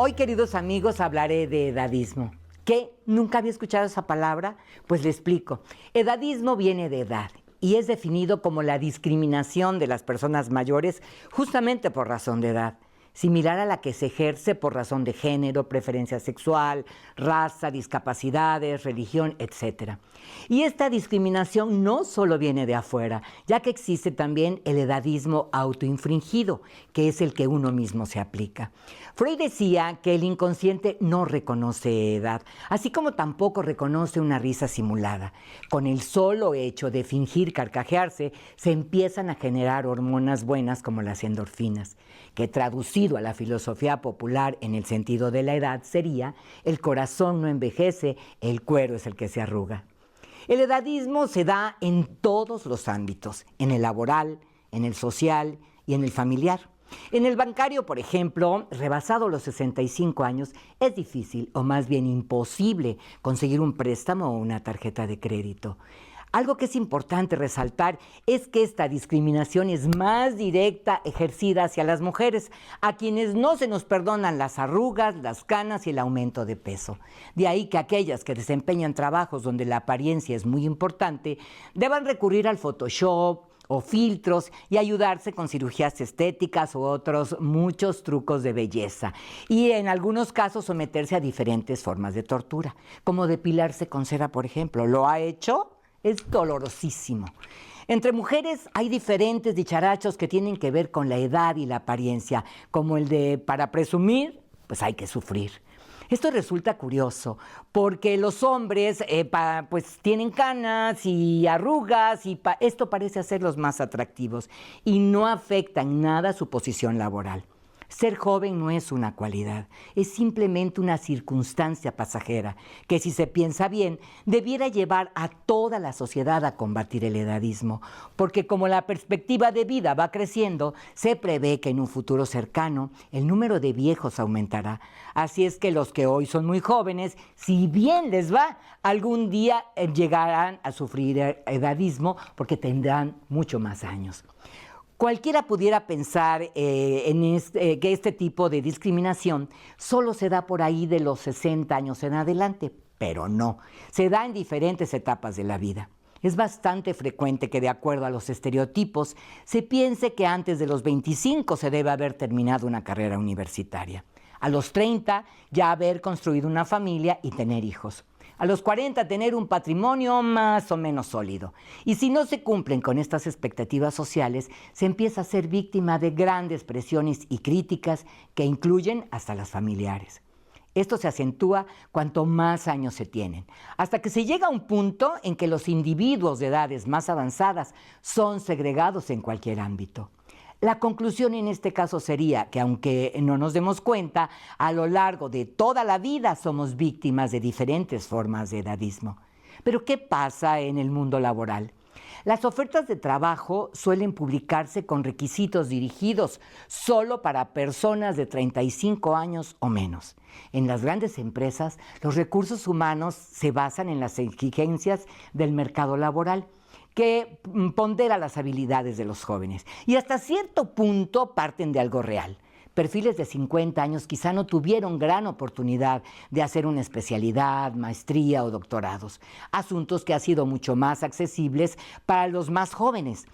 Hoy, queridos amigos, hablaré de edadismo. ¿Qué? ¿Nunca había escuchado esa palabra? Pues le explico. Edadismo viene de edad y es definido como la discriminación de las personas mayores justamente por razón de edad, similar a la que se ejerce por razón de género, preferencia sexual, raza, discapacidades, religión, etc. Y esta discriminación no solo viene de afuera, ya que existe también el edadismo autoinfringido, que es el que uno mismo se aplica. Freud decía que el inconsciente no reconoce edad, así como tampoco reconoce una risa simulada. Con el solo hecho de fingir carcajearse, se empiezan a generar hormonas buenas como las endorfinas, que traducido a la filosofía popular en el sentido de la edad sería: el corazón no envejece, el cuero es el que se arruga. El edadismo se da en todos los ámbitos, en el laboral, en el social y en el familiar. En el bancario, por ejemplo, rebasado los 65 años, es difícil o más bien imposible conseguir un préstamo o una tarjeta de crédito. Algo que es importante resaltar es que esta discriminación es más directa ejercida hacia las mujeres, a quienes no se nos perdonan las arrugas, las canas y el aumento de peso. De ahí que aquellas que desempeñan trabajos donde la apariencia es muy importante deban recurrir al Photoshop o filtros y ayudarse con cirugías estéticas u otros muchos trucos de belleza. Y en algunos casos someterse a diferentes formas de tortura, como depilarse con cera, por ejemplo. ¿Lo ha hecho? Es dolorosísimo. Entre mujeres hay diferentes dicharachos que tienen que ver con la edad y la apariencia, como el de para presumir, pues hay que sufrir. Esto resulta curioso, porque los hombres pues tienen canas y arrugas y esto parece hacerlos más atractivos y no afecta en nada su posición laboral. Ser joven no es una cualidad, es simplemente una circunstancia pasajera que, si se piensa bien, debiera llevar a toda la sociedad a combatir el edadismo, porque como la perspectiva de vida va creciendo, se prevé que en un futuro cercano el número de viejos aumentará. Así es que los que hoy son muy jóvenes, si bien les va, algún día llegarán a sufrir edadismo porque tendrán mucho más años. Cualquiera pudiera pensar que este tipo de discriminación solo se da por ahí de los 60 años en adelante, pero no, se da en diferentes etapas de la vida. Es bastante frecuente que, de acuerdo a los estereotipos, se piense que antes de los 25 se debe haber terminado una carrera universitaria. A los 30 ya haber construido una familia y tener hijos. A los 40 tener un patrimonio más o menos sólido. Y si no se cumplen con estas expectativas sociales, se empieza a ser víctima de grandes presiones y críticas que incluyen hasta las familiares. Esto se acentúa cuanto más años se tienen, hasta que se llega a un punto en que los individuos de edades más avanzadas son segregados en cualquier ámbito. La conclusión en este caso sería que, aunque no nos demos cuenta, a lo largo de toda la vida somos víctimas de diferentes formas de edadismo. Pero ¿qué pasa en el mundo laboral? Las ofertas de trabajo suelen publicarse con requisitos dirigidos solo para personas de 35 años o menos. En las grandes empresas, los recursos humanos se basan en las exigencias del mercado laboral, que pondera las habilidades de los jóvenes. Y hasta cierto punto parten de algo real. Perfiles de 50 años quizá no tuvieron gran oportunidad de hacer una especialidad, maestría o doctorados, asuntos que han sido mucho más accesibles para los más jóvenes.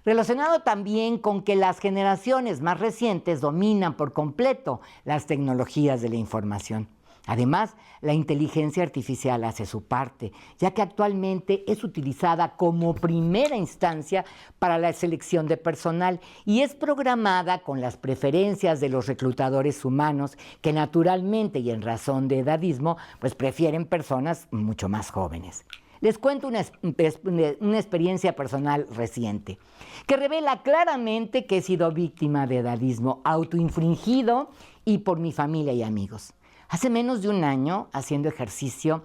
Relacionado también con que las generaciones más recientes dominan por completo las tecnologías de la información. Además, la inteligencia artificial hace su parte, ya que actualmente es utilizada como primera instancia para la selección de personal y es programada con las preferencias de los reclutadores humanos, que naturalmente y en razón de edadismo, pues prefieren personas mucho más jóvenes. Les cuento una experiencia personal reciente que revela claramente que he sido víctima de edadismo autoinfringido y por mi familia y amigos. Hace menos de un año, haciendo ejercicio,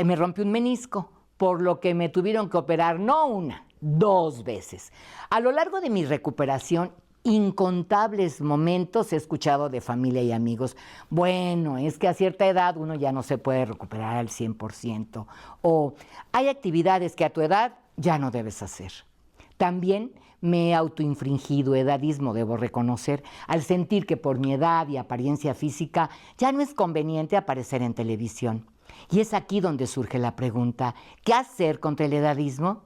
me rompí un menisco, por lo que me tuvieron que operar no una, 2 veces. A lo largo de mi recuperación, incontables momentos he escuchado de familia y amigos: bueno, es que a cierta edad uno ya no se puede recuperar al 100%, o hay actividades que a tu edad ya no debes hacer. También me he autoinfringido edadismo, debo reconocer, al sentir que por mi edad y apariencia física ya no es conveniente aparecer en televisión. Y es aquí donde surge la pregunta, ¿qué hacer contra el edadismo?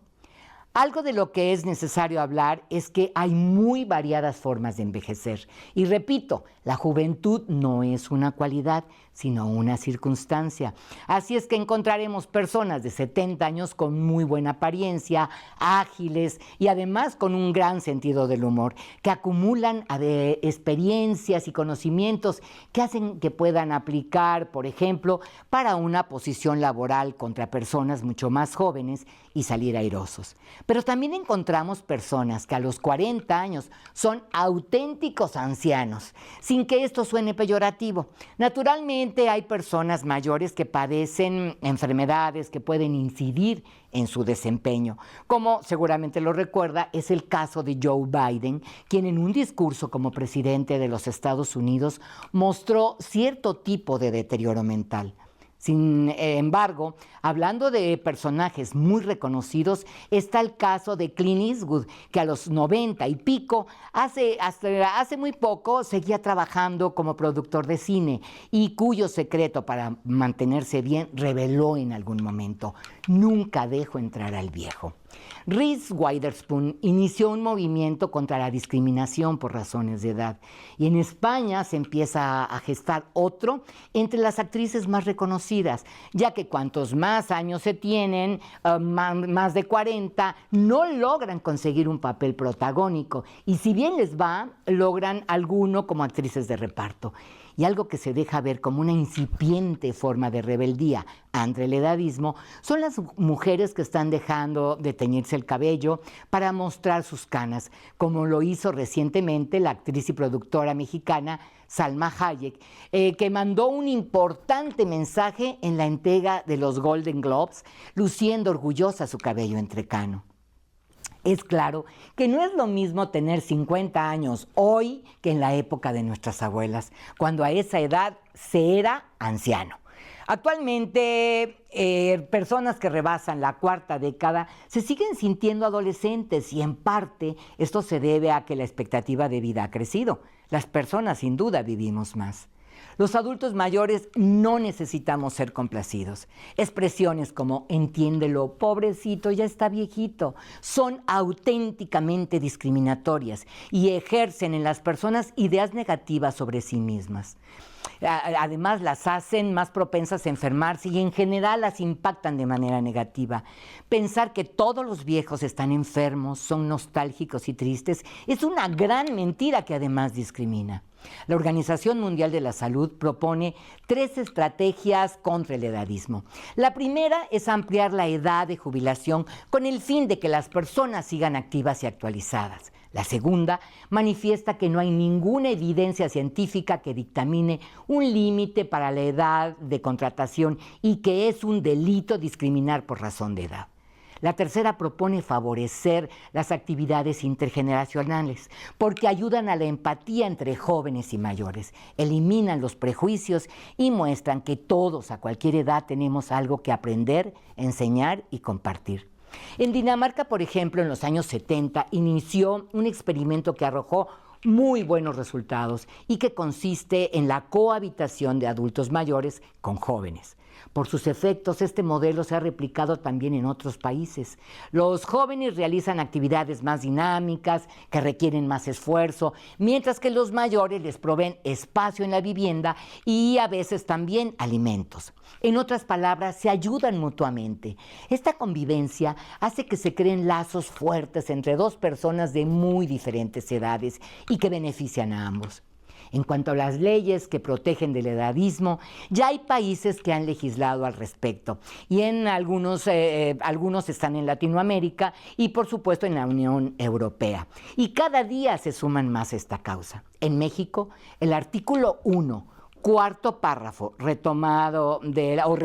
Algo de lo que es necesario hablar es que hay muy variadas formas de envejecer. Y repito, la juventud no es una cualidad, sino una circunstancia. Así es que encontraremos personas de 70 años con muy buena apariencia, ágiles y además con un gran sentido del humor, que acumulan experiencias y conocimientos que hacen que puedan aplicar, por ejemplo, para una posición laboral contra personas mucho más jóvenes y salir airosos. Pero también encontramos personas que a los 40 años son auténticos ancianos, sin que esto suene peyorativo. Naturalmente hay personas mayores que padecen enfermedades que pueden incidir en su desempeño. Como seguramente lo recuerda, es el caso de Joe Biden, quien en un discurso como presidente de los Estados Unidos mostró cierto tipo de deterioro mental. Sin embargo, hablando de personajes muy reconocidos, está el caso de Clint Eastwood, que a los 90 y pico, hasta hace muy poco, seguía trabajando como productor de cine y cuyo secreto para mantenerse bien reveló en algún momento: nunca dejo entrar al viejo. Reese Witherspoon inició un movimiento contra la discriminación por razones de edad y en España se empieza a gestar otro entre las actrices más reconocidas, ya que cuantos más años se tienen, más de 40, no logran conseguir un papel protagónico y si bien les va, logran alguno como actrices de reparto. Y algo que se deja ver como una incipiente forma de rebeldía ante el edadismo son las mujeres que están dejando de teñirse el cabello para mostrar sus canas, como lo hizo recientemente la actriz y productora mexicana Salma Hayek, que mandó un importante mensaje en la entrega de los Golden Globes, luciendo orgullosa su cabello entrecano. Es claro que no es lo mismo tener 50 años hoy que en la época de nuestras abuelas, cuando a esa edad se era anciano. Actualmente, personas que rebasan la cuarta década se siguen sintiendo adolescentes y en parte esto se debe a que la expectativa de vida ha crecido. Las personas sin duda vivimos más. Los adultos mayores no necesitamos ser complacidos. Expresiones como "entiéndelo, pobrecito, ya está viejito", son auténticamente discriminatorias y ejercen en las personas ideas negativas sobre sí mismas. Además, las hacen más propensas a enfermarse y en general las impactan de manera negativa. Pensar que todos los viejos están enfermos, son nostálgicos y tristes, es una gran mentira que además discrimina. La Organización Mundial de la Salud propone 3 estrategias contra el edadismo. La primera es ampliar la edad de jubilación con el fin de que las personas sigan activas y actualizadas. La segunda manifiesta que no hay ninguna evidencia científica que dictamine un límite para la edad de contratación y que es un delito discriminar por razón de edad. La tercera propone favorecer las actividades intergeneracionales porque ayudan a la empatía entre jóvenes y mayores, eliminan los prejuicios y muestran que todos a cualquier edad tenemos algo que aprender, enseñar y compartir. En Dinamarca, por ejemplo, en los años 70 inició un experimento que arrojó muy buenos resultados y que consiste en la cohabitación de adultos mayores con jóvenes. Por sus efectos, este modelo se ha replicado también en otros países. Los jóvenes realizan actividades más dinámicas, que requieren más esfuerzo, mientras que los mayores les proveen espacio en la vivienda y a veces también alimentos. En otras palabras, se ayudan mutuamente. Esta convivencia hace que se creen lazos fuertes entre dos personas de muy diferentes edades y que benefician a ambos. En cuanto a las leyes que protegen del edadismo, ya hay países que han legislado al respecto y algunos están en Latinoamérica y por supuesto en la Unión Europea. Y cada día se suman más a esta causa. En México, el artículo 1, cuarto párrafo,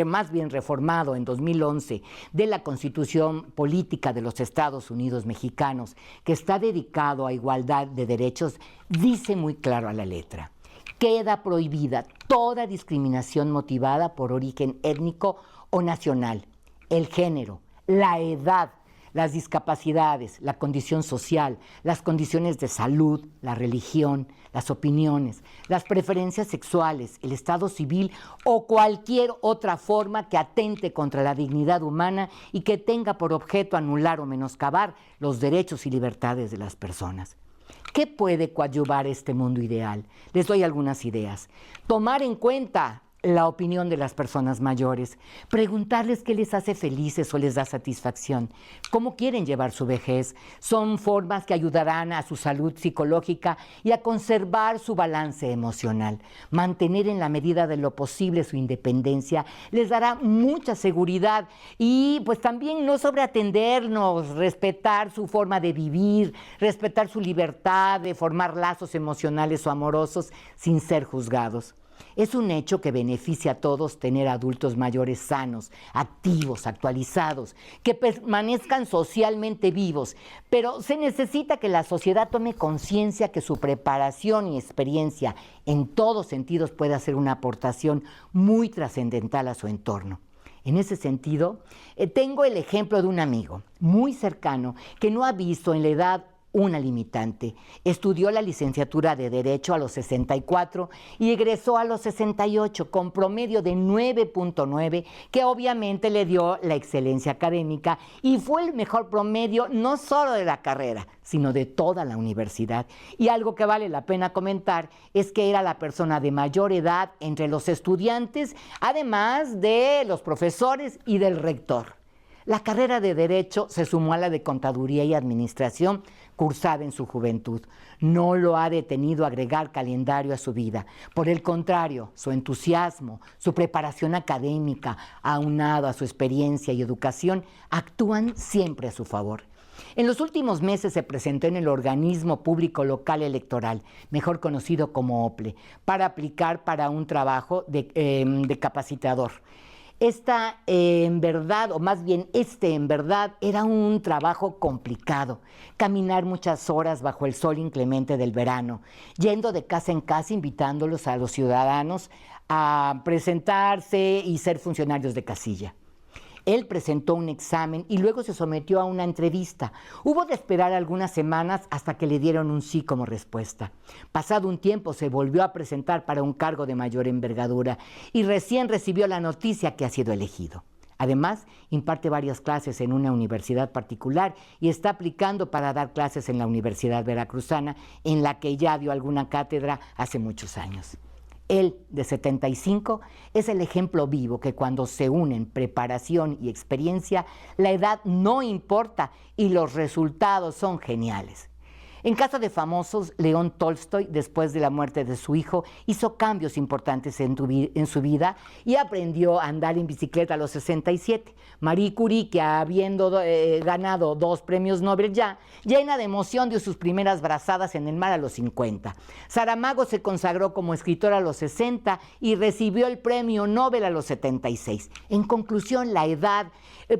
más bien reformado en 2011 de la Constitución Política de los Estados Unidos Mexicanos, que está dedicado a igualdad de derechos, dice muy claro a la letra: queda prohibida toda discriminación motivada por origen étnico o nacional, el género, la edad, las discapacidades, la condición social, las condiciones de salud, la religión, las opiniones, las preferencias sexuales, el estado civil o cualquier otra forma que atente contra la dignidad humana y que tenga por objeto anular o menoscabar los derechos y libertades de las personas. ¿Qué puede coadyuvar este mundo ideal? Les doy algunas ideas. Tomar en cuenta la opinión de las personas mayores, preguntarles qué les hace felices o les da satisfacción, cómo quieren llevar su vejez. Son formas que ayudarán a su salud psicológica y a conservar su balance emocional. Mantener en la medida de lo posible su independencia les dará mucha seguridad y pues también no sobreatendernos, respetar su forma de vivir, respetar su libertad de formar lazos emocionales o amorosos sin ser juzgados. Es un hecho que beneficia a todos tener adultos mayores sanos, activos, actualizados, que permanezcan socialmente vivos, pero se necesita que la sociedad tome conciencia que su preparación y experiencia en todos sentidos puede hacer una aportación muy trascendental a su entorno. En ese sentido, tengo el ejemplo de un amigo muy cercano que no ha visto en la edad una limitante. Estudió la licenciatura de Derecho a los 64 y egresó a los 68 con promedio de 9.9, que obviamente le dio la excelencia académica y fue el mejor promedio no solo de la carrera, sino de toda la universidad. Y algo que vale la pena comentar es que era la persona de mayor edad entre los estudiantes, además de los profesores y del rector. La carrera de Derecho se sumó a la de Contaduría y Administración, cursada en su juventud. No lo ha detenido agregar calendario a su vida. Por el contrario, su entusiasmo, su preparación académica, aunado a su experiencia y educación, actúan siempre a su favor. En los últimos meses se presentó en el organismo público local electoral, mejor conocido como OPLE, para aplicar para un trabajo de capacitador. En verdad era un trabajo complicado. Caminar muchas horas bajo el sol inclemente del verano, yendo de casa en casa invitándolos a los ciudadanos a presentarse y ser funcionarios de casilla. Él presentó un examen y luego se sometió a una entrevista. Hubo de esperar algunas semanas hasta que le dieron un sí como respuesta. Pasado un tiempo se volvió a presentar para un cargo de mayor envergadura y recién recibió la noticia que ha sido elegido. Además, imparte varias clases en una universidad particular y está aplicando para dar clases en la Universidad Veracruzana, en la que ya dio alguna cátedra hace muchos años. Él, de 75, es el ejemplo vivo que cuando se unen preparación y experiencia, la edad no importa y los resultados son geniales. En caso de famosos, León Tolstoy, después de la muerte de su hijo, hizo cambios importantes en su vida y aprendió a andar en bicicleta a los 67. Marie Curie, que habiendo ganado 2 premios Nobel llena de emoción dio sus primeras brazadas en el mar a los 50. Saramago se consagró como escritor a los 60 y recibió el premio Nobel a los 76. En conclusión, la edad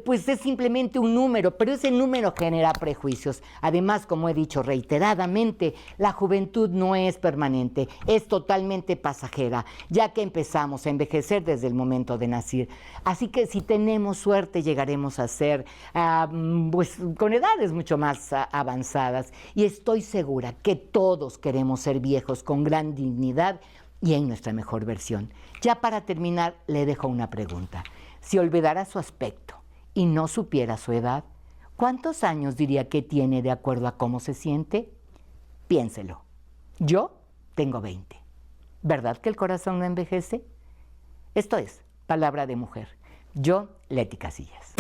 pues es simplemente un número, pero ese número genera prejuicios. Además, como he dicho reiteradamente, la juventud no es permanente, es totalmente pasajera, ya que empezamos a envejecer desde el momento de nacer. Así que si tenemos suerte llegaremos a ser pues con edades mucho más avanzadas, y estoy segura que todos queremos ser viejos con gran dignidad y en nuestra mejor versión. Ya para terminar, le dejo una pregunta. Si olvidara su aspecto y no supiera su edad, ¿cuántos años diría que tiene de acuerdo a cómo se siente? Piénselo. Yo tengo 20. ¿Verdad que el corazón no envejece? Esto es Palabra de Mujer. Yo, Leti Casillas.